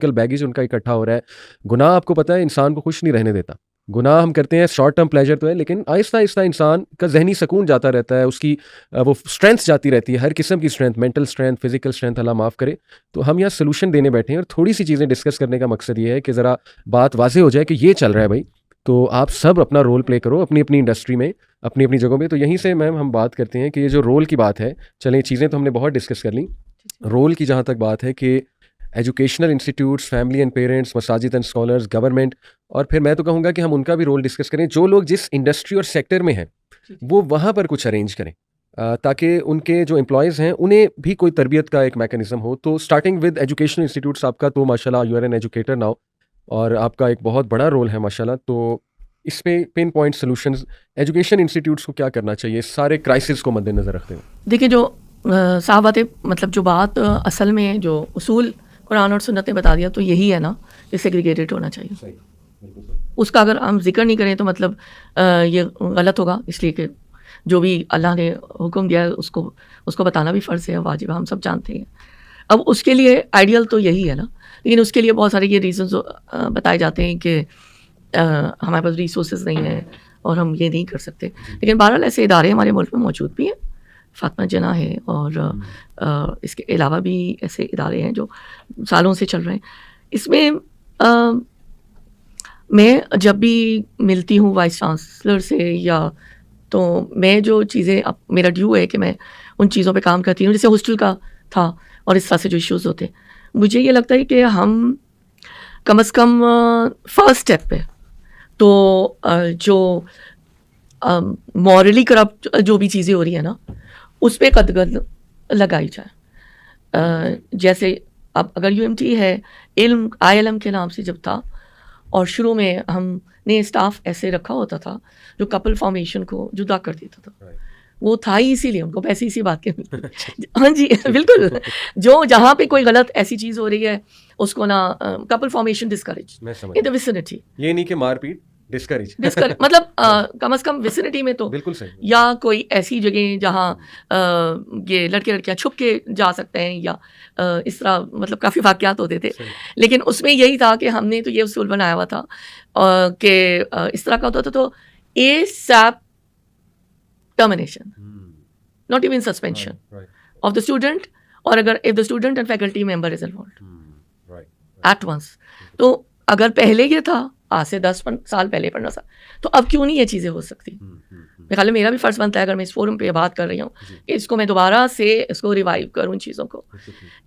Psychological baggage ان کا اکٹھا ہو رہا ہے. گناہ آپ کو پتہ ہے انسان کو خوش نہیں رہنے دیتا. گناہ ہم کرتے ہیں شارٹ ٹرم پلیجر تو ہے, لیکن آہستہ آہستہ انسان کا ذہنی سکون جاتا رہتا ہے, اس کی وہ اسٹرینتھ جاتی رہتی ہے, ہر قسم کی strength, mental strength, physical strength, اللہ معاف کرے. تو ہم یہاں سلوشن دینے بیٹھے ہیں اور تھوڑی سی چیزیں ڈسکس کرنے کا مقصد یہ ہے کہ ذرا بات واضح ہو جائے کہ یہ چل رہا ہے بھائی, تو آپ سب اپنا رول پلے کرو اپنی اپنی انڈسٹری میں, اپنی اپنی جگہوں پہ. تو یہیں سے میم ہم بات کرتے ہیں کہ یہ جو رول کی بات ہے, چلیں چیزیں تو ہم نے بہت ڈسکس کر لیں. رول کی جہاں تک بات ہے کہ educational institutes, family and parents, مساجد اینڈ اسکالرز, گورنمنٹ, اور پھر میں تو کہوں گا کہ ہم ان کا بھی رول ڈسکس کریں. جو لوگ جس انڈسٹری اور سیکٹر میں ہیں وہ وہاں پر کچھ ارینج کریں تاکہ ان کے جو امپلائیز ہیں انہیں بھی کوئی تربیت کا ایک میکانزم ہو. تو اسٹارٹنگ ود ایجوکیشنل انسٹیٹیوٹس, آپ کا تو ماشاء اللہ you are an educator now, اور آپ کا ایک بہت بڑا رول ہے ماشاء اللہ. تو اس پہ pin point solutions education institutes کو کیا کرنا چاہیے سارے کرائسس کو مد نظر رکھتے ہوئے؟ دیکھیں جو صاحب باتیں, مطلب جو بات اصل میں جو اصول قرآن اور سنت نے بتا دیا تو یہی ہے نا کہ سیگریگیٹڈ ہونا چاہیے. اس کا اگر ہم ذکر نہیں کریں تو مطلب یہ غلط ہوگا, اس لیے کہ جو بھی اللہ نے حکم دیا ہے اس کو بتانا بھی فرض ہے, واجب ہے, ہم سب جانتے ہیں. اب اس کے لیے آئیڈیل تو یہی ہے نا, لیکن اس کے لیے بہت سارے یہ ریزنز بتائے جاتے ہیں کہ ہمارے پاس ریسورسز نہیں ہیں اور ہم یہ نہیں کر سکتے. لیکن بہرحال ایسے ادارے ہمارے ملک میں موجود بھی ہیں, فاطمہ جناح ہے, اور اس کے علاوہ بھی ایسے ادارے ہیں جو سالوں سے چل رہے ہیں. اس میں میں جب بھی ملتی ہوں وائس چانسلر سے یا تو میں جو چیزیں, اب میرا ڈیو ہے کہ میں ان چیزوں پہ کام کرتی ہوں, جیسے ہاسٹل کا تھا اور اس طرح سے جو ایشوز ہوتے ہیں, مجھے یہ لگتا ہے کہ ہم کم از کم فرسٹ اسٹیپ پہ تو جو مورلی کرپٹ جو بھی چیزیں ہو رہی ہیں نا اس پہ قدغن لگائی جائے. جیسے اب اگر یو ایم ٹی ہے, علم آئی ایل ایم کے نام سے جب تھا, اور شروع میں ہم نے اسٹاف ایسے رکھا ہوتا تھا جو کپل فارمیشن کو جدا کر دیتا تھا, وہ تھا ہی اسی لیے ان کو پیسے اسی بات کے. ہاں جی بالکل, جو جہاں پہ کوئی غلط ایسی چیز ہو رہی ہے اس کو نا کپل فارمیشن ڈسکریج ان دا ویسینٹی, یہ نہیں کہ مار پیٹ ڈسکریج, مطلب کم از کم ویسینٹی میں تو بالکل صحیح, یا کوئی ایسی جگہ جہاں یہ لڑکے لڑکیاں چھپ کے جا سکتے ہیں یا اس طرح, مطلب کافی واقعات ہوتے تھے. لیکن اس میں یہی تھا کہ ہم نے تو یہ اصول بنایا ہوا تھا کہ اس طرح کا ہوتا تھا تو اے سیپ termination, not even suspension of the student, or agar if the student and faculty member is involved at once. تو اگر پہلے یہ تھا آج سے 10 سال پہلے 15 سال, تو اب کیوں نہیں یہ چیزیں ہو سکتی؟ میرے خیال میں میرا بھی فرض بنتا ہے اگر میں اس فورم پہ بات کر رہی ہوں کہ اس کو میں دوبارہ سے اس کو ریوائیو کروں, ان چیزوں کو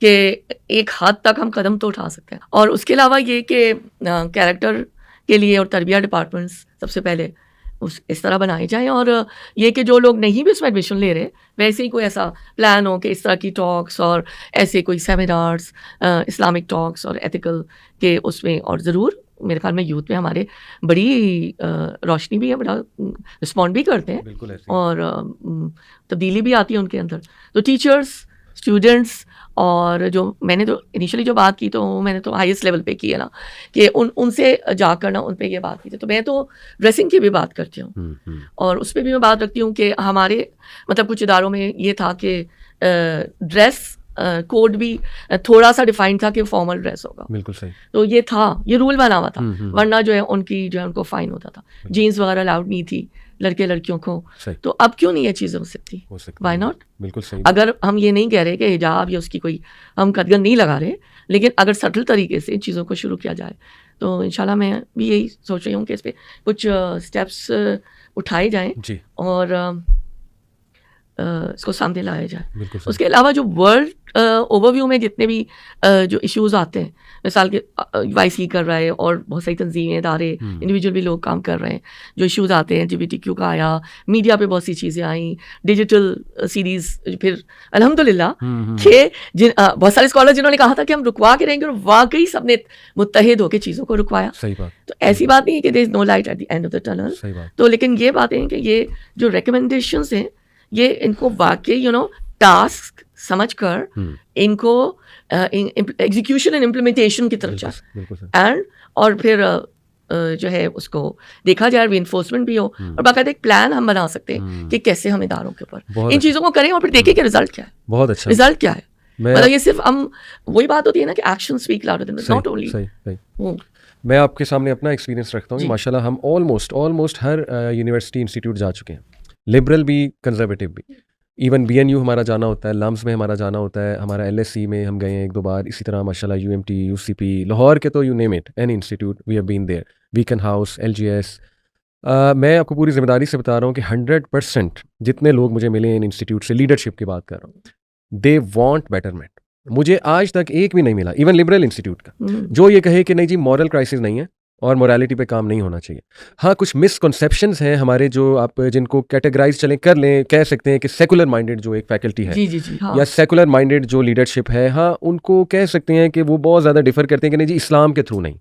کہ ایک حد تک ہم قدم تو اٹھا سکتے ہیں. اور اس کے علاوہ یہ کہ کیریکٹر کے لیے اور تربیہ ڈپارٹمنٹس سب سے پہلے اس طرح بنائے جائیں, اور یہ کہ جو لوگ نہیں بھی اس میں ایڈمیشن لے رہے ویسے ہی کوئی ایسا پلان ہو کہ اس طرح کی ٹاکس اور ایسے کوئی سیمینارس, اسلامک ٹاکس اور ایتھیکل کے اس میں, اور ضرور میرے خیال میں یوتھ میں ہمارے بڑی روشنی بھی ہے, بڑا رسپونڈ بھی کرتے ہیں اور تبدیلی بھی آتی ہے ان کے اندر. تو ٹیچرس, اسٹوڈنٹس, اور جو میں نے تو انیشلی جو بات کی تو میں نے تو ہائیسٹ لیول پہ کی ہے نا کہ ان سے جا کر نا ان پہ یہ بات کی تھی. تو میں تو ڈریسنگ کی بھی بات کرتی ہوں, اور اس پہ بھی میں بات رکھتی ہوں کہ ہمارے مطلب کچھ اداروں میں یہ تھا کہ ڈریس کوڈ بھی تھوڑا سا ڈیفائن تھا کہ فارمل ڈریس ہوگا. بالکل صحیح. تو یہ تھا, یہ رول بنا ہوا تھا, ورنہ جو ہے ان کی جو ہے ان کو فائن ہوتا تھا. جینس وغیرہ الاؤڈ نہیں تھی لڑکے لڑکیوں کو. تو اب کیوں نہیں یہ چیزیں ہو سکتی؟ Why not? بالکل صحیح. اگر ہم یہ نہیں کہہ رہے کہ حجاب یا اس کی کوئی ہم قدغن نہیں لگا رہے, لیکن اگر سٹل طریقے سے ان چیزوں کو شروع کیا جائے تو انشاءاللہ میں بھی یہی سوچ رہی ہوں کہ اس پہ کچھ اسٹیپس اٹھائے جائیں اور اس کو سامنے لایا جائے. اس کے علاوہ جو ورلڈ اوور ویو میں جتنے بھی جو ایشوز آتے ہیں, مثال کے وائی سی کر رہا ہے اور بہت ساری تنظیمیں, ادارے, انڈیویجول بھی لوگ کام کر رہے ہیں, جو ایشوز آتے ہیں, LGBTQ کا آیا, میڈیا پہ بہت سی چیزیں آئیں, ڈیجیٹل سیریز, پھر الحمدللہ کہ بہت سارے اسکالر جنہوں نے کہا تھا کہ ہم رکوا کے رہیں گے, اور واقعی سب نے متحد ہو کے چیزوں کو رکوایا. تو ایسی بات نہیں ہے کہ there is no light at the end of the tunnel. تو لیکن یہ باتیں ہیں کہ یہ جو ریکمنڈیشنز ہیں یہ ان کو واقعی ٹاسک سمجھ کر ان کو ایگزیکیوشن اینڈ امپلیمنٹیشن کی طرف جائے, اینڈ اور پھر جو ہے اس کو دیکھا جائے, ری انفورسمنٹ بھی ہو, اور باقاعدہ ایک پلان ہم بنا سکتے ہیں کہ کیسے ہم اداروں کے اوپر ان چیزوں کو کریں, اور پھر دیکھیں کہ رزلٹ کیا ہے. بہت اچھا رزلٹ کیا ہے. مطلب یہ صرف ہم وہی بات ہوتی ہے نا کہ action speak louder than not only. میں آپ کے سامنے اپنا ایکسپیرینس رکھتا ہوں. ماشاء اللہ ہم آلموسٹ ہر یونیورسٹی انسٹیٹیوٹ جا چکے ہیں, لبرل بھی کنزرویٹو بھی. ایون بی این یو ہمارا جانا ہوتا ہے, لمز میں ہمارا جانا ہوتا ہے, ہمارا ایل ایس سی میں ہم گئے ہیں 1-2 بار. اسی طرح ماشاء اللہ U M T, U C P, Lahore کے تو you name it any institute we have been there, ویکن ہاؤس, ایل جی ایس. میں آپ کو پوری ذمہ داری سے بتا رہا ہوں کہ 100% جتنے لوگ مجھے ملے ہیں ان انسٹیٹیوٹ سے, لیڈرشپ کی بات کر رہا ہوں, دے وانٹ بیٹرمنٹ. مجھے آج تک ایک بھی نہیں ملا ایون لبرل انسٹیٹیوٹ کا جو یہ کہے کہ نہیں جی مورل کرائسس نہیں ہے اور مورالٹی پہ کام نہیں ہونا چاہیے. ہاں کچھ مسکنسیپشنز ہیں ہمارے جو آپ جن کو کیٹیگرائز چلیں کر لیں, کہہ سکتے ہیں کہ سیکولر مائنڈیڈ جو ایک فیکلٹی ہے یا سیکولر مائنڈیڈ جو لیڈرشپ ہے, ہاں ان کو کہہ سکتے ہیں کہ وہ بہت زیادہ ڈیفر کرتے ہیں کہ نہیں جی اسلام کے تھرو نہیں.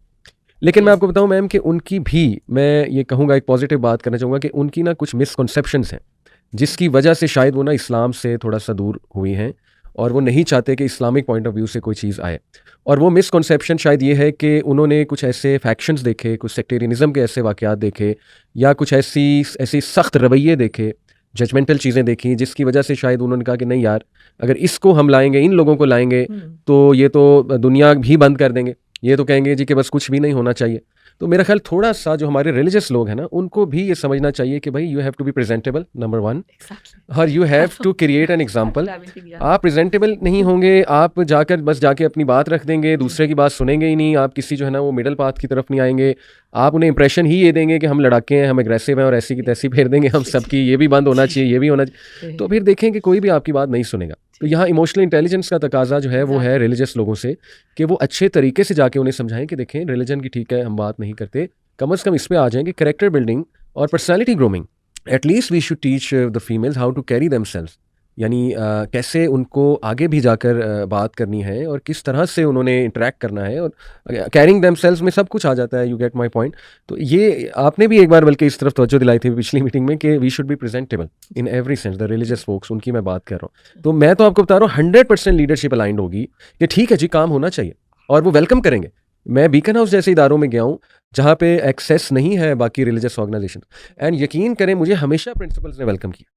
لیکن میں آپ کو بتاؤں میم کہ ان کی بھی میں یہ کہوں گا, ایک پازیٹیو بات کرنا چاہوں گا کہ ان کی نا کچھ مسکنسیپشنز ہیں جس کی وجہ سے شاید وہ نا اسلام سے تھوڑا سا دور ہوئی ہیں اور وہ نہیں چاہتے کہ اسلامک پوائنٹ آف ویو سے کوئی چیز آئے. اور وہ مسکنسیپشن شاید یہ ہے کہ انہوں نے کچھ ایسے فیکشنز دیکھے, کچھ سیکٹیرینزم کے ایسے واقعات دیکھے یا کچھ ایسی سخت رویے دیکھے, ججمنٹل چیزیں دیکھیں, جس کی وجہ سے شاید انہوں نے کہا کہ نہیں یار اگر اس کو ہم لائیں گے, ان لوگوں کو لائیں گے تو یہ تو دنیا بھی بند کر دیں گے, یہ تو کہیں گے جی کہ بس کچھ بھی نہیں ہونا چاہیے. تو میرا خیال تھوڑا سا جو ہمارے ریلیجس لوگ ہیں نا ان کو بھی یہ سمجھنا چاہیے کہ بھائی you have to be presentable number 1 اور you have to create an example. آپ پریزنٹیبل نہیں ہوں گے, آپ جا کے اپنی بات رکھ دیں گے, دوسرے کی بات سنیں گے ہی نہیں, آپ کسی جو ہے نا وہ مڈل پاتھ کی طرف نہیں آئیں گے, آپ انہیں امپریشن ہی یہ دیں گے کہ ہم لڑاکے ہیں, ہم اگریسو ہیں اور ایسی کی تیسی پھیر دیں گے ہم سب کی, یہ بھی بند ہونا چاہیے, یہ بھی ہونا چاہیے. تو پھر دیکھیں کہ کوئی بھی آپ کی بات نہیں سنے گا. تو یہاں ایموشنل انٹیلیجنس کا تقاضا جو ہے وہ ہے ریلیجس لوگوں سے کہ وہ اچھے طریقے سے جا کے انہیں سمجھائیں کہ دیکھیں ریلیجن کی ٹھیک ہے ہم بات نہیں کرتے, کم از کم اس پہ آ جائیں کہ کریکٹر بلڈنگ اور personality grooming, at least we should teach the families how to carry themselves, یعنی کیسے ان کو آگے بھی جا کر بات کرنی ہے اور کس طرح سے انہوں نے انٹریکٹ کرنا ہے, اور کیرنگ دیم سیلف میں سب کچھ آ جاتا ہے. You get my point. تو یہ آپ نے بھی ایک بار بلکہ اس طرف توجہ دلائی تھی پچھلی میٹنگ میں کہ we should be presentable in every sense, the religious focus, ان کی میں بات کر رہا ہوں. تو میں تو آپ کو بتا رہا ہوں 100% لیڈرشپ الائنڈ ہوگی کہ ٹھیک ہے جی کام ہونا چاہیے اور وہ ویلکم کریں گے. میں بیکن ہاؤس جیسے اداروں میں گیا ہوں جہاں پہ ایکسیس نہیں ہے باقی ریلیجس آرگنائزیشن, اینڈ یقین کریں مجھے ہمیشہ پرنسپلز نے ویلکم کیا.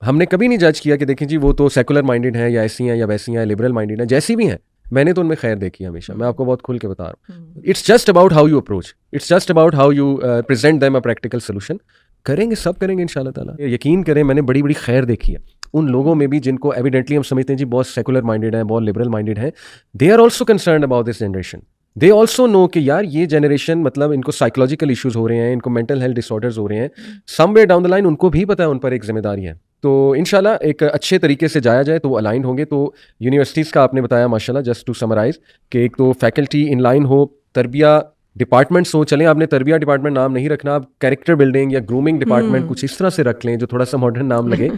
ہم نے کبھی نہیں جج کیا کہ دیکھیں جی وہ تو سیکولر مائنڈیڈ ہیں یا ایسی ہیں یا ویسی ہیں, لبرل مائنڈیڈ ہیں, جیسی بھی ہیں, میں نے تو ان میں خیر دیکھی ہے ہمیشہ. میں آپ کو بہت کھل کے بتا رہا ہوں. It's just about how you approach, it's just about how you present them a practical solution. کریں گے, سب کریں گے ان شاء اللہ تعالیٰ. یقین کریں میں نے بڑی بڑی خیر دیکھی ہے ان لوگوں میں بھی جن کو ایویڈنٹلی ہم سمجھتے ہیں جی بہت سیکولر مائنڈیڈ ہیں, بہت لبرل مائنڈیڈ ہیں. They are also concerned about this generation. They also know کہ یار یہ جنریشن مطلب ان کو سائیکولوجیکل ایشوز ہو رہے ہیں, ان کو مینٹل ہیلتھ ڈس آرڈرز ہو رہے ہیں. سم وے ڈاؤن دا لائن ان کو بھی پتہ ہے ان پر ایک ذمہ داری ہے. تو انشاءاللہ ایک اچھے طریقے سے جایا جائے تو وہ الائنڈ ہوں گے. تو یونیورسٹیز کا آپ نے بتایا ماشاءاللہ, جسٹ ٹو سمرائز کہ ایک تو فیکلٹی ان لائن ہو, تربیہ ڈپارٹمنٹس ہو, چلیں آپ نے تربیہ ڈپارٹمنٹ نام نہیں رکھنا, آپ کیریکٹر بلڈنگ یا گرومنگ ڈپارٹمنٹ کچھ اس طرح سے رکھ لیں جو تھوڑا سا ماڈرن نام لگے.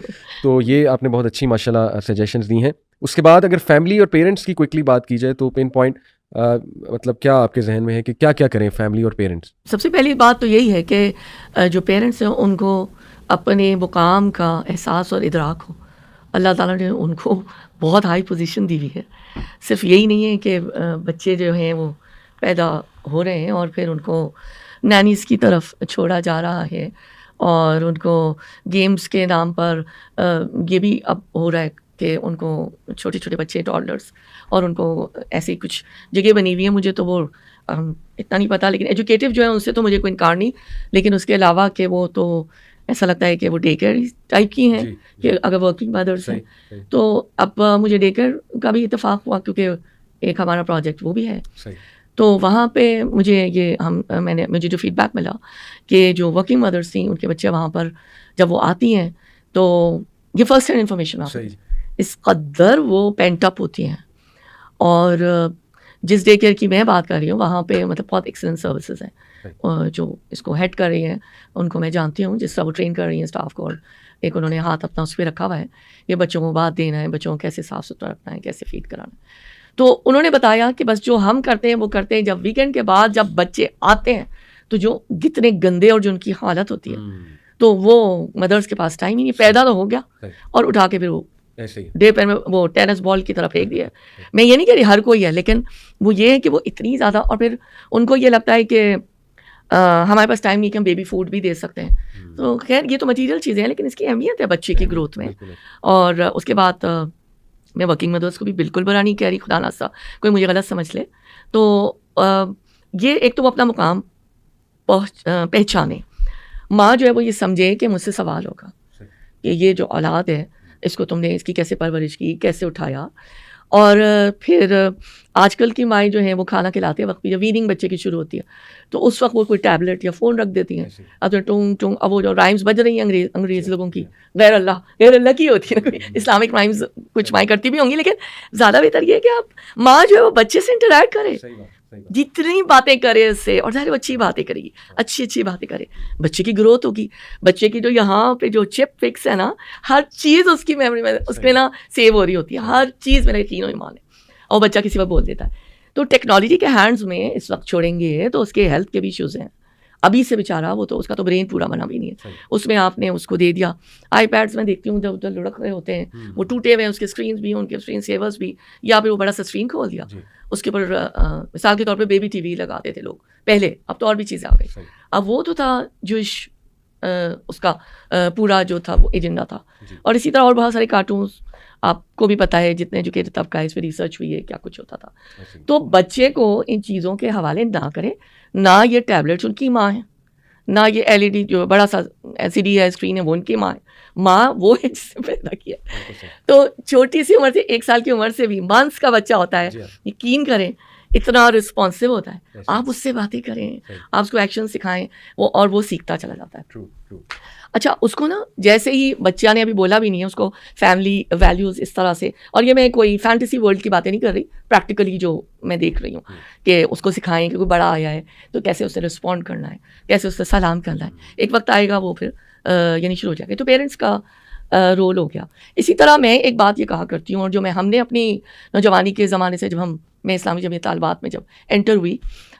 تو یہ آپ نے بہت اچھی ماشاءاللہ سجیشنز دی ہیں. اس کے بعد اگر فیملی اور پیرنٹس کی کوئکلی بات کی جائے تو پن پوائنٹ مطلب کیا آپ کے ذہن میں ہے کہ کیا کیا کریں فیملی اور پیرنٹس؟ سب سے پہلی بات تو یہی ہے کہ جو پیرنٹس ہیں ان کو اپنے مقام کا احساس اور ادراک ہو. اللہ تعالیٰ نے ان کو بہت ہائی پوزیشن دی ہوئی ہے. صرف یہی نہیں ہے کہ بچے جو ہیں وہ پیدا ہو رہے ہیں اور پھر ان کو نینیز کی طرف چھوڑا جا رہا ہے اور ان کو گیمز کے نام پر یہ بھی اب ہو رہا ہے کہ ان کو چھوٹے چھوٹے بچے ٹالرس اور ان کو ایسی کچھ جگہ بنی ہوئی ہیں. مجھے تو وہ اتنا نہیں پتہ, لیکن ایجوکیٹو جو ہے ان سے تو مجھے کوئی انکار نہیں, لیکن اس کے علاوہ کہ وہ تو ایسا لگتا ہے کہ وہ ڈے کیئر ٹائپ کی ہیں کہ اگر ورکنگ مدرس ہیں. تو اب مجھے ڈے کیئر کا بھی اتفاق ہوا کیونکہ ایک ہمارا پروجیکٹ وہ بھی ہے. تو وہاں پہ مجھے مجھے جو فیڈ بیک ملا کہ جو ورکنگ مدرس تھیں ان کے بچے وہاں پر جب وہ آتی ہیں تو یہ فرسٹ ہینڈ انفارمیشن آپ اس قدر وہ پینٹ اپ ہوتی ہیں. اور جس ڈے کیئر کی میں بات کر رہی ہوں وہاں پہ مطلب بہت ایکسلنٹ سروسز ہیں. جو اس کو ہیڈ کر رہی ہیں ان کو میں جانتی ہوں, جس طرح وہ ٹرین کر رہی ہیں اسٹاف کو, اور ایک انہوں نے ہاتھ اپنا اس پہ رکھا ہوا ہے یہ بچوں کو بات دینا ہے, بچوں کو کیسے صاف ستھرا رکھنا ہے, کیسے فیڈ کرانا ہے. تو انہوں نے بتایا کہ بس جو ہم کرتے ہیں وہ کرتے ہیں, جب ویکینڈ کے بعد جب بچے آتے ہیں تو جو کتنے گندے اور جو ان کی حالت ہوتی ہے تو وہ مدرس کے پاس ٹائم ہی نہیں, پیدا تو ہو گیا اور اٹھا کے پھر وہ ڈے پیر میں وہ ٹینس بال کی طرف پھینک دیا. میں یہ نہیں کہہ رہی ہر کوئی ہے, لیکن وہ یہ ہے کہ وہ اتنی زیادہ, اور پھر ان کو یہ لگتا ہے کہ ہمارے پاس ٹائم نہیں کہ ہم بیبی فوڈ بھی دے سکتے ہیں. تو خیر یہ تو مٹیریل چیزیں ہیں لیکن اس کی اہمیت ہے بچے کی گروتھ میں. اور اس کے بعد میں ورکنگ مدرس کو بھی بالکل برا نہیں کہہ رہی, خدا نخواستہ کوئی مجھے غلط سمجھ لے, تو یہ ایک تو وہ اپنا مقام پہچانے. ماں جو ہے وہ یہ سمجھے کہ مجھ سے سوال ہوگا کہ یہ جو اولاد ہے اس کو تم نے اس کی کیسے پرورش کی, کیسے اٹھایا. اور پھر آج کل کی مائیں جو ہیں وہ کھانا کھلاتے وقت بھی جب ویننگ بچے کی شروع ہوتی ہے تو اس وقت وہ کوئی ٹیبلٹ یا فون رکھ دیتی ہیں, اب تو ٹونگ ٹونگ, اب وہ جو رائمز بج رہی ہیں انگریز لوگوں کی, غیر اللہ کی ہوتی ہے, اسلامک رائمز کچھ مائیں کرتی بھی ہوں گی, لیکن زیادہ بہتر یہ ہے کہ آپ ماں جو ہے وہ بچے سے انٹریکٹ کرے, جتنی باتیں کرے اس سے, اور ظاہر اچھی باتیں کرے گی, اچھی باتیں کرے, بچے کی گروتھ ہوگی. بچے کی جو یہاں پہ جو چپ فکس ہے نا, ہر چیز اس کی میموری میں اس میں نا سیو ہو رہی ہوتی ہے, ہر چیز میرا یقین و ایمان ہے, اور بچہ کسی وقت بول دیتا ہے. تو ٹیکنالوجی کے ہینڈز میں اس وقت چھوڑیں گے تو اس کے ہیلتھ کے بھی ایشوز ہیں. ابھی سے بیچارہ وہ تو اس کا تو برین پورا بنا بھی نہیں ہے, اس میں آپ نے اس کو دے دیا. آئی پیڈس میں دیکھتی ہوں جب ادھر لڑک رہے ہوتے ہیں, وہ ٹوٹے ہوئے ہیں, اس کے اسکرینس بھی, ان کے اسکرین سیورس بھی, یا پھر وہ بڑا سا اسکرین کھول دیا, اس کے اوپر مثال کے طور پہ بیبی ٹی وی لگاتے تھے لوگ پہلے, اب تو اور بھی چیزیں آ گئی. اب وہ تو تھا جوش اس کا پورا جو تھا وہ ایجنڈا تھا. اور اسی طرح اور بہت سارے کارٹونس آپ کو بھی پتہ ہے, جتنے ایجوکیٹڈ طبقہ ہے اس پہ ریسرچ ہوئی ہے کیا کچھ ہوتا تھا. تو بچے کو ان چیزوں کے حوالے نہ کرے, نہ یہ ٹیبلٹس ان کی ماں ہے, نہ یہ LED جو بڑا سا LCD ہے اسکرین ہے وہ ان کی ماں ہے. ماں وہ ہے جس سے پیدا کیا. تو چھوٹی سی عمر سے, 1 سال کی عمر سے بھی, منتھس کا بچہ ہوتا ہے, یقین کریں اتنا رسپانسو ہوتا ہے. آپ اس سے باتیں کریں, آپ اس کو ایکشن سکھائیں, وہ اور وہ سیکھتا چلا جاتا ہے. اچھا, اس کو نا جیسے ہی بچہ نے ابھی بولا بھی نہیں ہے, اس کو فیملی ویلیوز اس طرح سے, اور یہ میں کوئی فینٹیسی ورلڈ کی باتیں نہیں کر رہی, پریکٹیکلی جو میں دیکھ رہی ہوں کہ اس کو سکھائیں کہ کوئی بڑا آیا ہے تو کیسے اس سے رسپونڈ کرنا ہے, کیسے اس سے سلام کرنا ہے. ایک وقت آئے گا وہ پھر یعنی شروع ہو جائے گا. تو پیرنٹس کا رول ہو گیا. اسی طرح میں ایک بات یہ کہا کرتی ہوں, اور جو ہم نے اپنی نوجوانی کے زمانے سے جب میں اسلامی جمعیت طالبات میں جب انٹر ہوئی,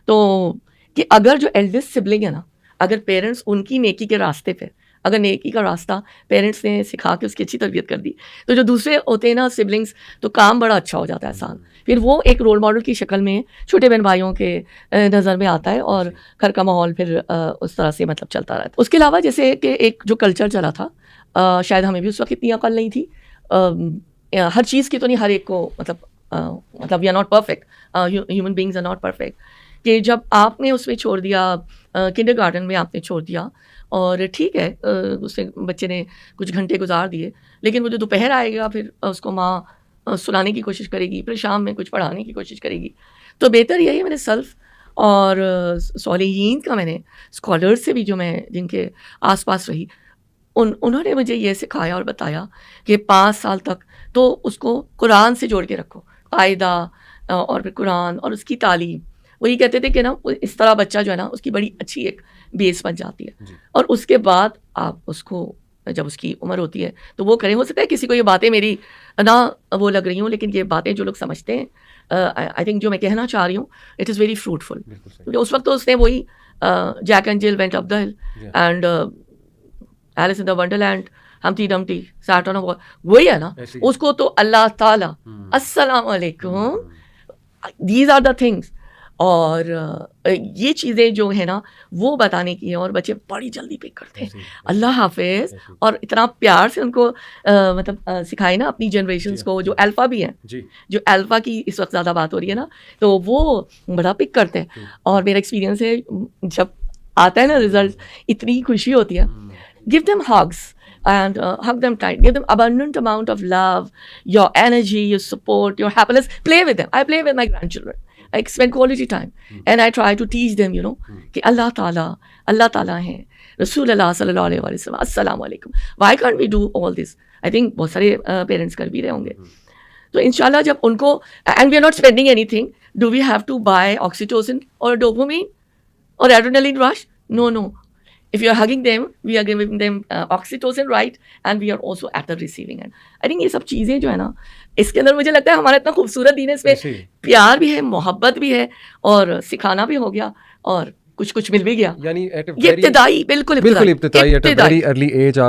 تو کہ اگر جو ایلڈسٹ سبلنگ ہے نا, اگر پیرنٹس ان کی نیکی کے راستے پہ, اگر نیکی کا راستہ پیرنٹس نے سکھا کے اس کی اچھی تربیت کر دی, تو جو دوسرے ہوتے ہیں نا سبلنگس, تو کام بڑا اچھا ہو جاتا ہے آسان. پھر وہ ایک رول ماڈل کی شکل میں چھوٹے بہن بھائیوں کے نظر میں آتا ہے, اور گھر کا ماحول پھر اس طرح سے مطلب چلتا رہتا ہے. اس کے علاوہ جیسے کہ ایک جو کلچر چلا تھا, شاید ہمیں بھی اس وقت اتنی عقل نہیں تھی, ہر چیز کی تو نہیں ہر ایک کو مطلب we are not perfect, human beings are not perfect, کہ جب آپ نے اس میں چھوڑ دیا, کنڈر گارڈن میں آپ نے چھوڑ دیا, اور ٹھیک ہے اس سے بچے نے کچھ گھنٹے گزار دیے, لیکن وہ جو دوپہر آئے گا پھر اس کو ماں سلانے کی کوشش کرے گی, پھر شام میں کچھ پڑھانے کی کوشش کرے گی. تو بہتر یہی میں نے سیلف اور صالحین کا, میں نے اسکالرس سے بھی جو میں جن کے آس پاس رہی, انہوں نے مجھے یہ سکھایا اور بتایا کہ 5 سال تک تو اس کو قرآن سے جوڑ کے رکھو, قاعدہ اور پھر قرآن اور اس کی تعلیم. وہی کہتے تھے کہ نا اس طرح بچہ جو ہے نا اس کی بڑی اچھی ایک بیس بن جاتی ہے, اور اس کے بعد آپ اس کو جب اس کی عمر ہوتی ہے تو وہ کریں. ہو سکتا ہے کسی کو یہ باتیں میری نہ وہ لگ رہی ہوں, لیکن یہ باتیں جو لوگ سمجھتے ہیں, آئی تھنک جو میں کہنا چاہ رہی ہوں, اٹ از ویری فروٹفل. اس وقت تو اس نے وہی Jack and Jill went up the hill and Alice in the wonderland, Humpty Dumpty sat on a wall, وہی ہے نا. اس کو تو اللہ تعالیٰ السلام علیکم, دیز آر دا تھنگس. اور یہ چیزیں جو ہے نا وہ بتانے کی ہیں, اور بچے بڑی جلدی پک کرتے ہیں. اللہ حافظ. اور اتنا پیار سے ان کو مطلب سکھائے نا اپنی جنریشنس کو, جو الفا بھی ہیں, جو الفا کی اس وقت زیادہ بات ہو رہی ہے نا, تو وہ بڑا پک کرتے ہیں. اور میرا ایکسپیرینس ہے جب آتا ہے نا رزلٹ, اتنی خوشی ہوتی ہے. Give them hugs and hug them tight, give them abundant amount of love, your energy, your support, your happiness. Play with them. I play with my grandchildren. I spend quality time and I try to teach them, you know, کہ اللہ تعالیٰ ہیں, رسول اللہ صلی اللہ علیہ وسلم, السلام علیکم. Why can't we do all this? I think بہت سارے پیرنٹس کر بھی رہے ہوں گے. تو انشاءاللہ جب ان کو, and we are not spending anything, do we have to buy oxytocin or dopamine or adrenaline rush? No. If you are hugging them, we are giving them oxytocin, right? And we are also at the receiving end. I think یہ سب چیزیں جو ہے نا, اس کے اندر مجھے لگتا ہے ہمارا اتنا خوبصورت دین ہے, اس میں پیار بھی ہے, محبت بھی ہے, اور سکھانا بھی ہو گیا, اور کچھ مل بھی گیا. یعنی یہ ابتدائی, بالکل ابتدائی at a very early age